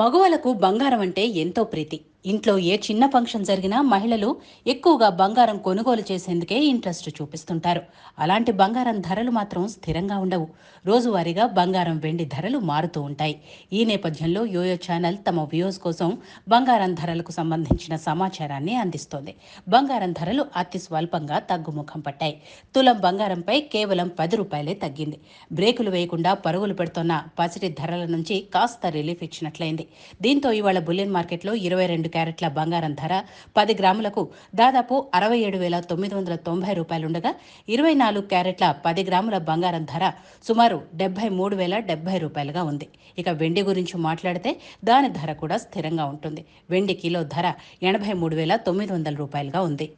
మగవాళ్ళకు బంగారం అంటే ఎంతో ప్రీతి. ఇంట్లో ఏ చిన్న ఫంక్షన్ జరిగినా మహిళలు ఎక్కువగా బంగారం కొనుగోలు చేసేందుకే ఇంట్రెస్ట్ చూపిస్తుంటారు. అలాంటి బంగారం ధరలు మాత్రం స్థిరంగా ఉండవు. రోజువారీగా బంగారం వెండి ధరలు మారుతూ ఉంటాయి. ఈ నేపథ్యంలో యోయో ఛానల్ తమ వ్యూస్ కోసం బంగారం ధరలకు సంబంధించిన సమాచారాన్ని అందిస్తోంది. బంగారం ధరలు అతి స్వల్పంగా తగ్గుముఖం పట్టాయి. తులం బంగారంపై కేవలం 10 రూపాయలే తగ్గింది. బ్రేకులు వేయకుండా పరుగులు పెడుతోన్న పసిడి ధరల నుంచి కాస్త రిలీఫ్ ఇచ్చినట్లయింది. దీంతో ఇవాళ బులియన్ మార్కెట్లో 22 క్యారెట్ల బంగారం ధర 10 గ్రాములకు దాదాపు 67,990 రూపాయలుండగా, 24 క్యారెట్ల 10 గ్రాముల బంగారం ధర సుమారు 73,070 రూపాయలుగా ఉంది. ఇక వెండి గురించి మాట్లాడితే దాని ధర కూడా స్థిరంగా ఉంటుంది. వెండి కిలో ధర 83,900 రూపాయలుగా ఉంది.